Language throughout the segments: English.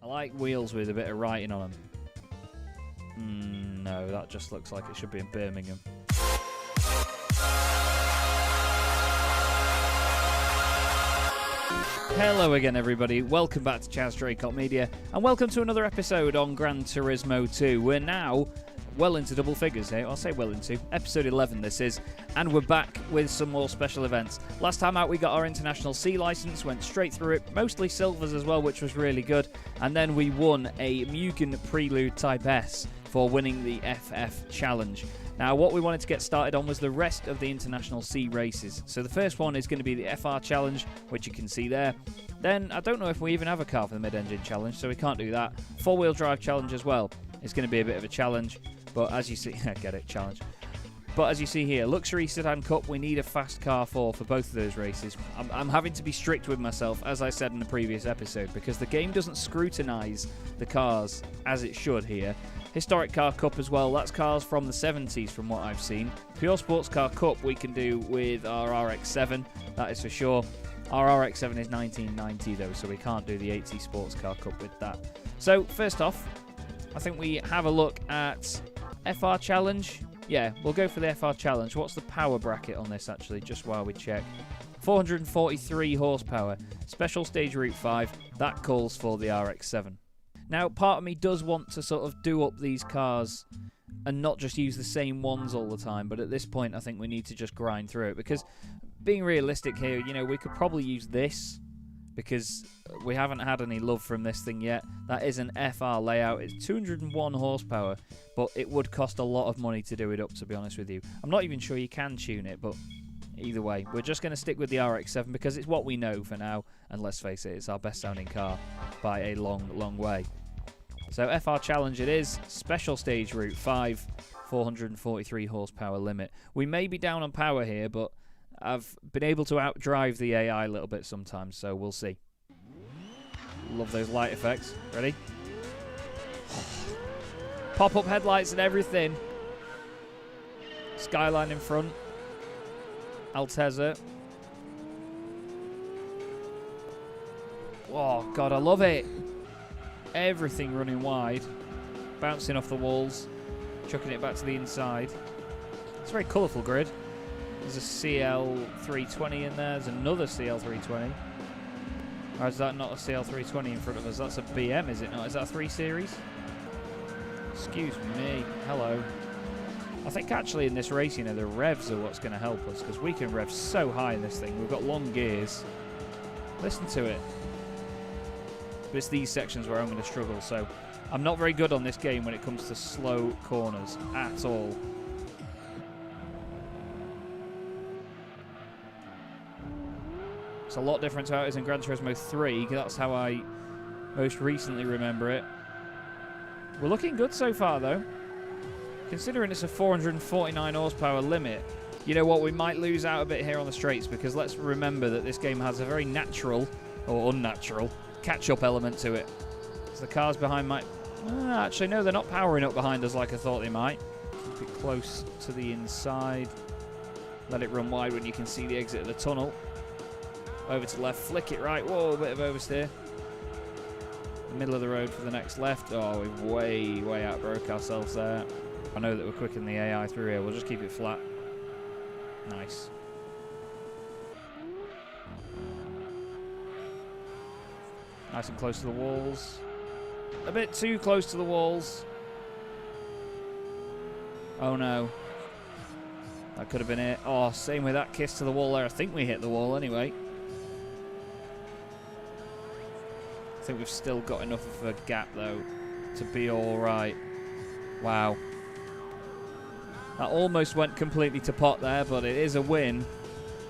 like wheels with a bit of writing on them. No, that just looks like it should be in Birmingham. Hello again, everybody. Welcome back to Chaz Draycott Media, and welcome to another episode on Gran Turismo 2. We're now well into double figures here. I'll say well into. Episode 11 this is, and we're back with some more special events. Last time out we got our International C license, went straight through it, mostly silvers as well, which was really good, and then we won a Mugen Prelude Type S for winning the FF Challenge. Now, what we wanted to get started on was the rest of the International C races. So the first one is going to be the FR Challenge, which you can see there. Then, I don't know if we even have a car for the Mid-Engine Challenge, so we can't do that. Four-Wheel Drive Challenge as well. It's going to be a bit of a challenge, but as you see... I get it, challenge. But as you see here, Luxury Sedan Cup, we need a fast car for both of those races. I'm having to be strict with myself, as I said in the previous episode, because the game doesn't scrutinise the cars as it should here. Historic Car Cup as well, that's cars from the 70s from what I've seen. Pure Sports Car Cup we can do with our RX-7, that is for sure. Our RX-7 is 1990 though, so we can't do the 80 Sports Car Cup with that. So, first off, I think we have a look at FR Challenge. Yeah, we'll go for the FR Challenge. What's the power bracket on this actually, just while we check? 443 horsepower. Special Stage Route 5, that calls for the RX-7. Now, part of me does want to sort of do up these cars and not just use the same ones all the time, but at this point I think we need to just grind through it, because being realistic here, you know, we could probably use this because we haven't had any love from this thing yet. That is an FR layout. It's 201 horsepower, but it would cost a lot of money to do it up, to be honest with you. I'm not even sure you can tune it, but either way, we're just going to stick with the RX-7 because it's what we know for now, and let's face it, it's our best sounding car by a long, long way. So FR Challenge it is, Special Stage Route 5, 443 horsepower limit. We may be down on power here, but I've been able to outdrive the AI a little bit sometimes, so we'll see. Love those light effects. Ready? Pop-up headlights and everything. Skyline in front. Altezza. Oh, God, I love it. Everything running wide. Bouncing off the walls. Chucking it back to the inside. It's a very colourful grid. There's a CL320 in there. There's another CL320. Or is that not a CL320 in front of us? That's a BM, is it not? Is that a 3 Series? Excuse me. Hello. I think actually in this race, you know, the revs are what's going to help us, because we can rev so high in this thing. We've got long gears. Listen to it. But it's these sections where I'm going to struggle, so I'm not very good on this game when it comes to slow corners at all. It's a lot different to how it is in Gran Turismo 3, because that's how I most recently remember it. We're looking good so far, though. Considering it's a 449 horsepower limit, you know what, we might lose out a bit here on the straights, because let's remember that this game has a very natural, or unnatural, catch-up element to it. So the cars behind might... actually, no, they're not powering up behind us like I thought they might. Keep it close to the inside. Let it run wide when you can see the exit of the tunnel. Over to the left, flick it right. Whoa, a bit of oversteer. Middle of the road for the next left. Oh, we've way outbroke ourselves there. I know that we're quicker than the AI through here. We'll just keep it flat. Nice. Nice and close to the walls. A bit too close to the walls. Oh no. That could have been it. Oh, same with that kiss to the wall there. I think we hit the wall anyway. I think we've still got enough of a gap though to be alright. Wow. That almost went completely to pot there, but it is a win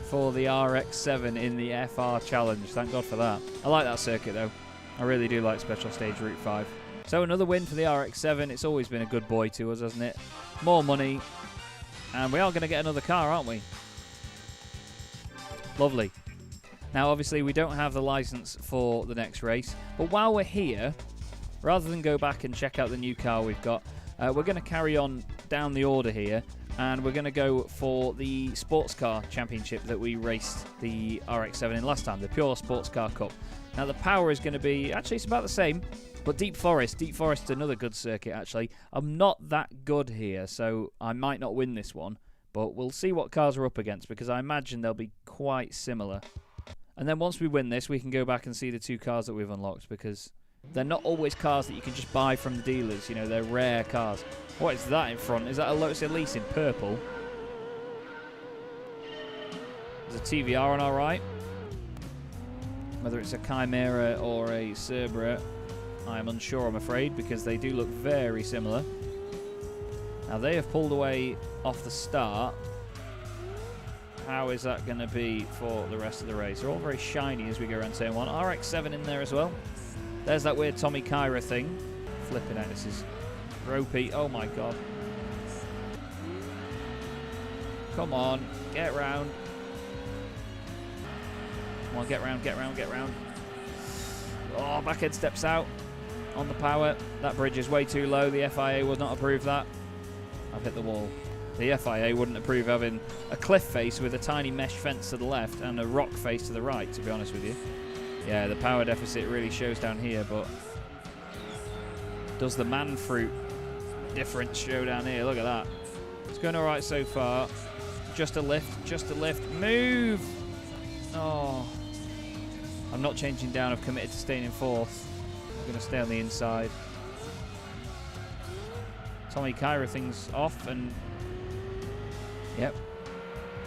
for the RX-7 in the FR Challenge. Thank God for that. I like that circuit though. I really do like Special Stage Route 5. So another win for the RX-7. It's always been a good boy to us, hasn't it? More money. And we are going to get another car, aren't we? Lovely. Now, obviously, we don't have the license for the next race. But while we're here, rather than go back and check out the new car we've got, we're going to carry on down the order here. And we're going to go for the Sports Car Championship that we raced the RX-7 in last time, the Pure Sports Car Cup. Now, the power is going to be... Actually, it's about the same. But Deep Forest another good circuit, actually. I'm not that good here, so I might not win this one. But we'll see what cars are up against, because I imagine they'll be quite similar. And then once we win this, we can go back and see the 2 cars that we've unlocked, because they're not always cars that you can just buy from the dealers. You know, they're rare cars. What is that in front? Is that a Lotus Elise in purple? There's a TVR on our right. Whether it's a Chimera or a Cerberus, I am unsure, I'm afraid, because they do look very similar. Now, they have pulled away off the start. How is that going to be for the rest of the race? They're all very shiny as we go around turn 1. RX-7 in there as well. There's that weird Tommy Kyra thing. Flipping out, this is ropey. Oh, my God. Come on, get round. Come on, get round, get round, get round. Oh, backhead steps out on the power. That bridge is way too low. The FIA would not approve that. I've hit the wall. The FIA wouldn't approve having a cliff face with a tiny mesh fence to the left and a rock face to the right, to be honest with you. Yeah, the power deficit really shows down here, but does the man fruit difference show down here? Look at that. It's going all right so far. Just a lift, just a lift. Move! Oh. I'm not changing down. I've committed to staying in 4th. I'm going to stay on the inside. Tommy Kyra things off, and yep,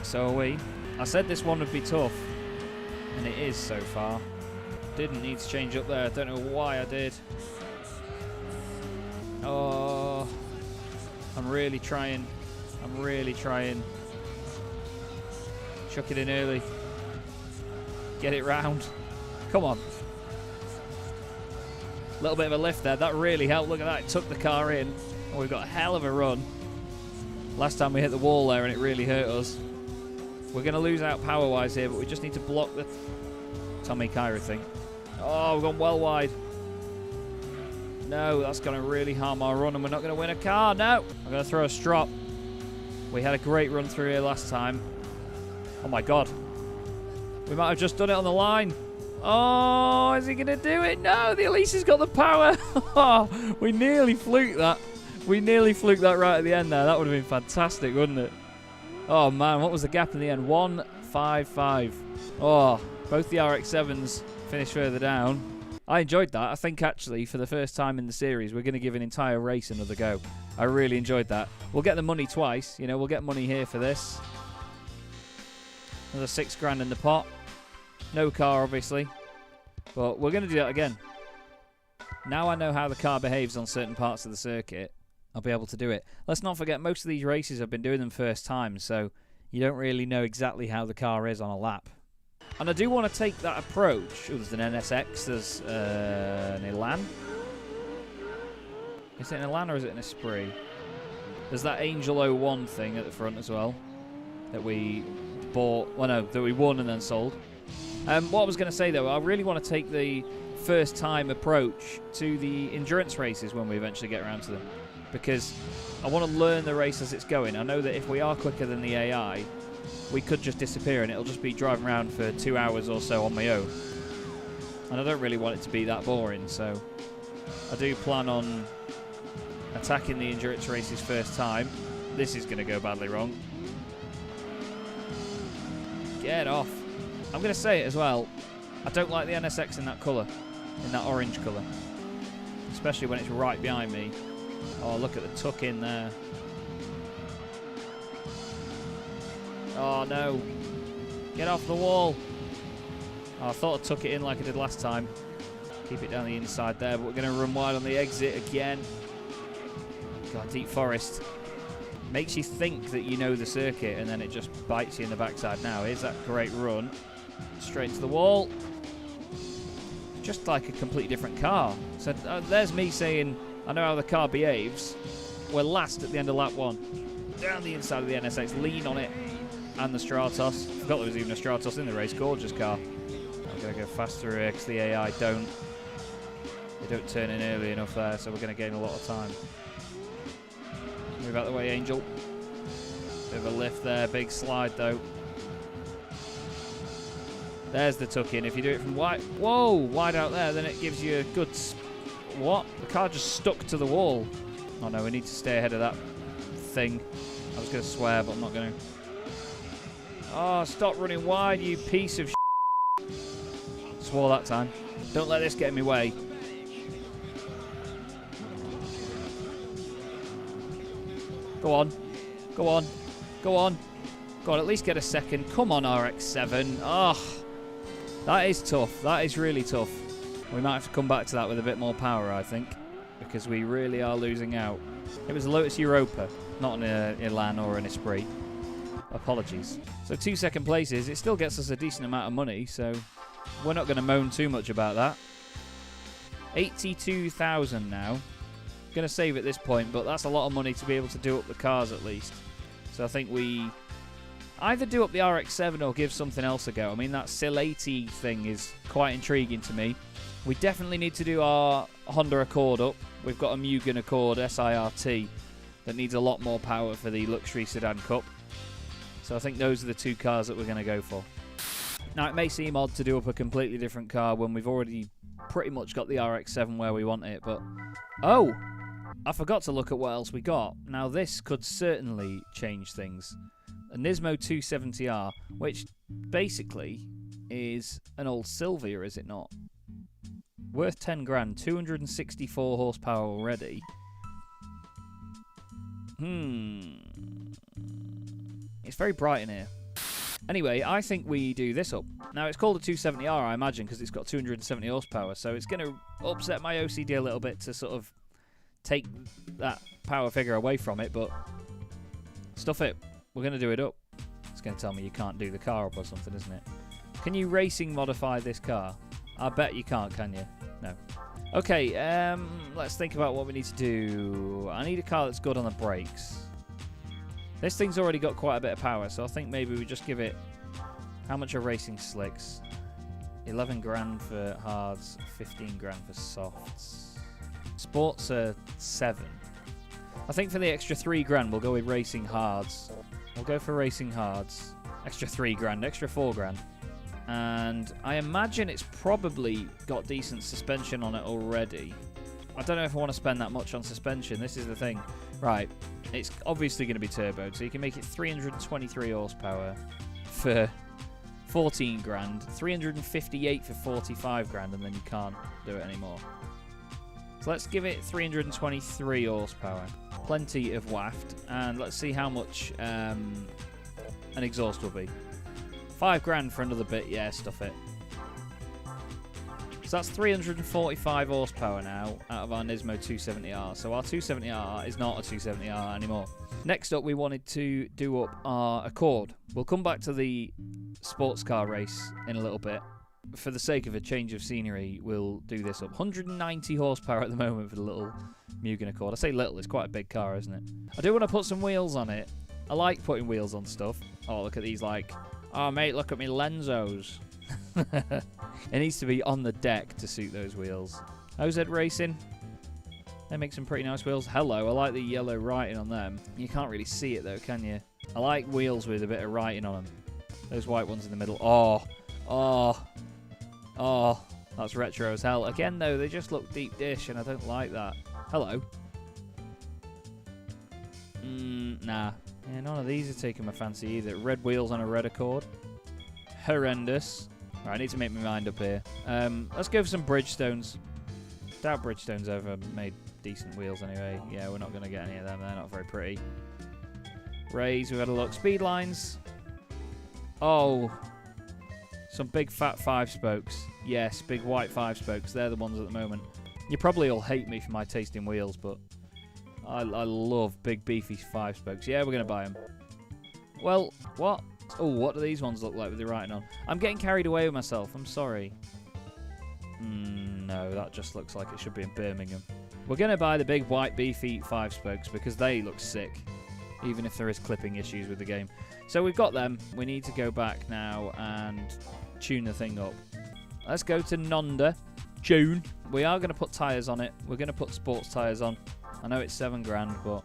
so are we. I said this one would be tough, and it is so far. Didn't need to change up there. I don't know why I did. Oh, I'm really trying. I'm really trying. Chuck it in early. Get it round. Come on. A little bit of a lift there. That really helped. Look at that. It took the car in. Oh, we've got a hell of a run. Last time we hit the wall there and it really hurt us. We're going to lose out power-wise here, but we just need to block the Tommy Kyra thing. Oh, we've gone well wide. No, that's going to really harm our run, and we're not going to win a car. No, I'm going to throw a strop. We had a great run through here last time. Oh, my God. We might have just done it on the line. Oh, is he going to do it? No, the Elise has got the power. Oh, we nearly fluked that. We nearly fluked that right at the end there. That would have been fantastic, wouldn't it? Oh, man, what was the gap in the end? 1.55. Oh, both the RX-7s finished further down. I enjoyed that. I think, actually, for the first time in the series, we're going to give an entire race another go. I really enjoyed that. We'll get the money twice. You know, we'll get money here for this. Another $6 in the pot. No car, obviously. But we're going to do that again. Now I know how the car behaves on certain parts of the circuit, I'll be able to do it. Let's not forget, most of these races I've been doing them first time, so you don't really know exactly how the car is on a lap. And I do want to take that approach. Oh, there's an NSX, there's an Elan. Is it an Elan or is it an Esprit? There's that Angel 01 thing at the front as well that we bought, well no, that we won and then sold. What I was going to say though, I really want to take the first time approach to the endurance races when we eventually get around to them, because I want to learn the race as it's going. I know that if we are quicker than the AI, we could just disappear and it'll just be driving around for 2 hours or so on my own. And I don't really want it to be that boring, so I do plan on attacking the endurance races first time. This is going to go badly wrong. Get off. I'm going to say it as well. I don't like the NSX in that colour, in that orange colour. Especially when it's right behind me. Oh, look at the tuck in there. Oh, no. Get off the wall. Oh, I thought I took it in like I did last time. Keep it down the inside there, but we're going to run wide on the exit again. God, Deep Forest. Makes you think that you know the circuit, and then it just bites you in the backside now. Here's that great run. Straight to the wall. Just like a completely different car. So there's me saying, I know how the car behaves. We're last at the end of lap 1. Down the inside of the NSX, lean on it. And the Stratos. Forgot there was even a Stratos in the race. Gorgeous car. I'm going to go faster here because the AI don't. They don't turn in early enough there, so we're going to gain a lot of time. Move out the way, Angel. Bit of a lift there. Big slide, though. There's the tuck in. If you do it from wide, whoa, wide out there, then it gives you a good. What? The car just stuck to the wall. Oh no, we need to stay ahead of that thing. I was going to swear, but I'm not going to. Oh, stop running wide, you piece of shit. Swore that time. Don't let this get in my way. Go on. Go on. Go on. Go on, at least get a second. Come on, RX-7. Oh, that is tough. That is really tough. We might have to come back to that with a bit more power, I think, because we really are losing out. It was a Lotus Europa, not an Elan or an Esprit. Apologies. So 2 second places. It still gets us a decent amount of money, so we're not going to moan too much about that. 82,000 now. Going to save at this point, but that's a lot of money to be able to do up the cars at least. So I think we either do up the RX-7 or give something else a go. I mean, that SIL 80 thing is quite intriguing to me. We definitely need to do our Honda Accord up. We've got a Mugen Accord SIRT that needs a lot more power for the Luxury Sedan Cup. So I think those are the two cars that we're going to go for. Now, it may seem odd to do up a completely different car when we've already pretty much got the RX-7 where we want it, but... Oh! I forgot to look at what else we got. Now, this could certainly change things. A Nismo 270R, which basically is an old Silvia, is it not? Worth 10 grand, 264 horsepower already. It's very bright in here. Anyway, I think we do this up. Now, it's called a 270R, I imagine, because it's got 270 horsepower, so it's going to upset my OCD a little bit to sort of take that power figure away from it, but stuff it. We're going to do it up. It's going to tell me you can't do the car up or something, isn't it? Can you racing modify this car? I bet you can't, can you? No. Okay, let's think about what we need to do. I need a car that's good on the brakes. This thing's already got quite a bit of power, so I think maybe we just give it... How much are racing slicks? 11 grand for hards, 15 grand for softs. Sports are 7. I think for the extra 3 grand, we'll go with racing hards. We'll go for racing hards. Extra 3 grand, extra 4 grand. And I imagine it's probably got decent suspension on it already. I don't know if I want to spend that much on suspension. This is the thing. Right. It's obviously going to be turboed, so you can make it 323 horsepower for 14 grand, 358 for 45 grand, and then you can't do it anymore. So let's give it 323 horsepower. Plenty of waft, and let's see how much an exhaust will be. 5 grand for another bit, yeah, stuff it. So that's 345 horsepower now out of our Nismo 270R. So our 270R is not a 270R anymore. Next up, we wanted to do up our Accord. We'll come back to the sports car race in a little bit. For the sake of a change of scenery, we'll do this up. 190 horsepower at the moment for the little Mugen Accord. I say little, it's quite a big car, isn't it? I do want to put some wheels on it. I like putting wheels on stuff. Oh, look at these, like... Oh, mate, look at me Lenzos. It needs to be on the deck to suit those wheels. OZ Racing. They make some pretty nice wheels. Hello, I like the yellow writing on them. You can't really see it, though, can you? I like wheels with a bit of writing on them. Those white ones in the middle. Oh, that's retro as hell. Again, though, they just look deep dish, and I don't like that. Hello. Nah. Yeah, none of these are taking my fancy either. Red wheels on a red Accord. Horrendous. Right, I need to make my mind up here. Let's go for some Bridgestones. Doubt Bridgestone's ever made decent wheels anyway. Yeah, we're not going to get any of them. They're not very pretty. Rays, we've had a look. Speed lines. Oh. Some big fat 5-spokes. Yes, big white 5-spokes. They're the ones at the moment. You probably all hate me for my taste in wheels, but I love big beefy 5-spokes. Yeah, we're going to buy them. Well, what? Oh, what do these ones look like with the writing on? I'm getting carried away with myself. I'm sorry. No, that just looks like it should be in Birmingham. We're going to buy the big white beefy 5-spokes because they look sick, even if there is clipping issues with the game. So we've got them. We need to go back now and tune the thing up. Let's go to Nonda. Tune. We are going to put tyres on it. We're going to put sports tyres on. I know it's 7 grand, but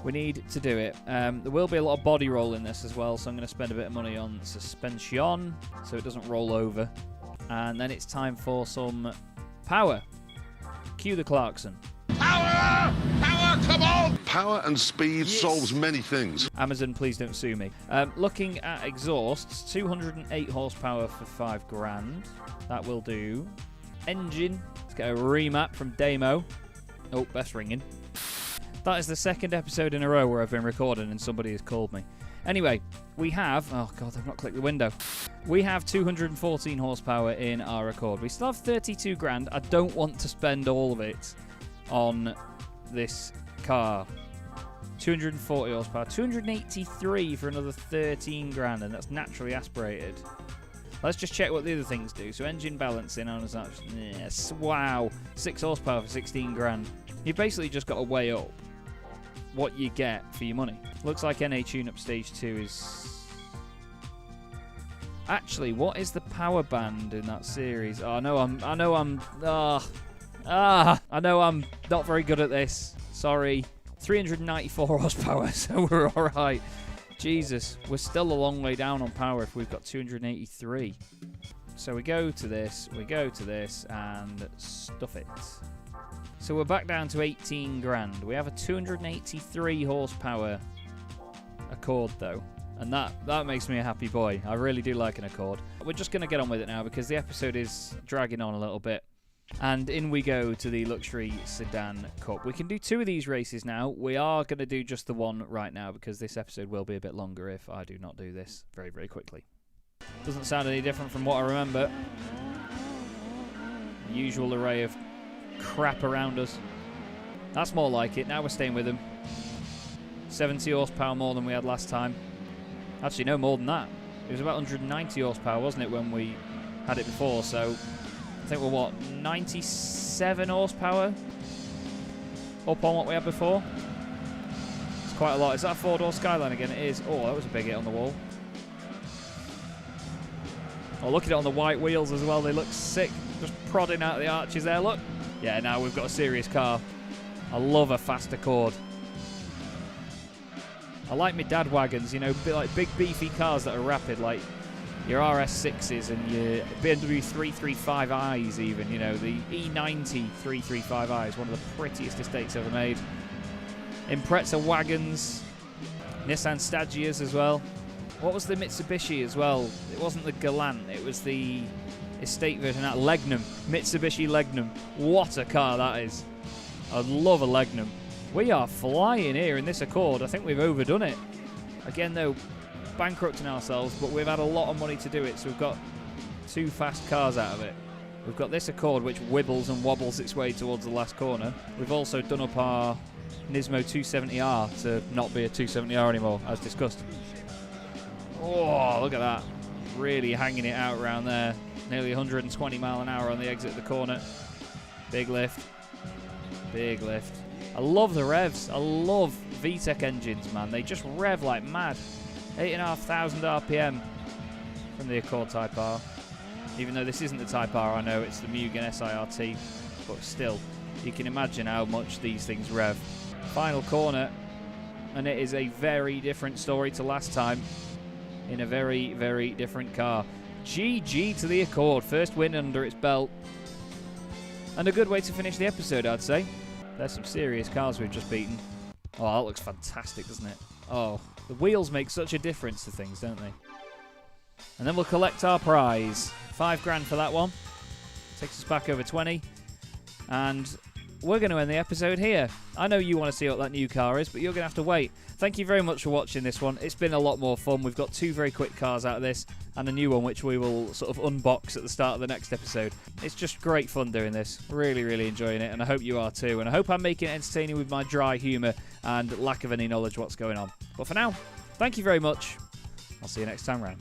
we need to do it. There will be a lot of body roll in this as well, so I'm going to spend a bit of money on suspension so it doesn't roll over. And then it's time for some power. Cue the klaxon. Power! Power, come on! Power and speed solves many things. Amazon, please don't sue me. Looking at exhausts, 208 horsepower for 5 grand. That will do. Engine, let's get a remap from Damo. Oh, best ringing. That is the second episode in a row where I've been recording and somebody has called me. Anyway, we have... Oh, God, I've not clicked the window. We have 214 horsepower in our Accord. We still have 32 grand. I don't want to spend all of it on this car. 240 horsepower. 283 for another 13 grand, and that's naturally aspirated. Let's just check what the other things do. So engine balancing on us. Yes, wow. 6 horsepower for 16 grand. You've basically just got to weigh up what you get for your money. Looks like NA Tune-Up Stage 2 is... Actually, what is the power band in that series? Oh, I know I'm not very good at this. Sorry. 394 horsepower, so we're alright. Jesus, we're still a long way down on power if we've got 283. So we go to this, and stuff it. So we're back down to 18 grand. We have a 283 horsepower Accord though, and that makes me a happy boy. I really do like an Accord. We're just going to get on with it now because the episode is dragging on a little bit. And in we go to the Luxury Sedan Cup. We can do 2 of these races now. We are going to do just the one right now because this episode will be a bit longer if I do not do this very, very quickly. Doesn't sound any different from what I remember. The usual array of crap around us. That's more like it. Now we're staying with them. 70 horsepower more than we had last time. Actually, no more than that. It was about 190 horsepower, wasn't it, when we had it before? So I think we're, what, 97 horsepower up on what we had before? It's quite a lot. Is that a 4-door Skyline again? It is. Oh, that was a big hit on the wall. Oh, look at it on the white wheels as well. They look sick. Just prodding out of the arches there, look. Yeah, now we've got a serious car. I love a fast Accord. I like my dad wagons, you know, like big beefy cars that are rapid, like your RS6s and your BMW 335i's even, you know, the E90 335i is one of the prettiest estates ever made. Impreza wagons, Nissan Stagias as well. What was the Mitsubishi as well? It wasn't the Galant, it was the estate version, that Legnum, Mitsubishi Legnum. What a car that is. I love a Legnum. We are flying here in this Accord. I think we've overdone it. Again, though, bankrupting ourselves, but we've had a lot of money to do it, so we've got 2 fast cars out of it. We've got this Accord, which wibbles and wobbles its way towards the last corner. We've also done up our Nismo 270R to not be a 270R anymore, as discussed. Oh, look at that. Really hanging it out around there. Nearly 120 mile an hour on the exit of the corner. Big lift. Big lift. I love the revs. I love VTEC engines, man. They just rev like mad. 8,500 RPM from the Accord Type R. Even though this isn't the Type R, I know it's the Mugen SIRT. But still, you can imagine how much these things rev. Final corner. And it is a very different story to last time. In a very, very different car. GG to the Accord. First win under its belt. And a good way to finish the episode, I'd say. There's some serious cars we've just beaten. Oh, that looks fantastic, doesn't it? Oh, the wheels make such a difference to things, don't they? And then we'll collect our prize. 5 grand for that one. Takes us back over 20. And we're going to end the episode here. I know you want to see what that new car is, but you're going to have to wait. Thank you very much for watching this one. It's been a lot more fun. We've got 2 very quick cars out of this and a new one which we will sort of unbox at the start of the next episode. It's just great fun doing this. Really, really enjoying it, and I hope you are too. And I hope I'm making it entertaining with my dry humour and lack of any knowledge what's going on. But for now, thank you very much. I'll see you next time round.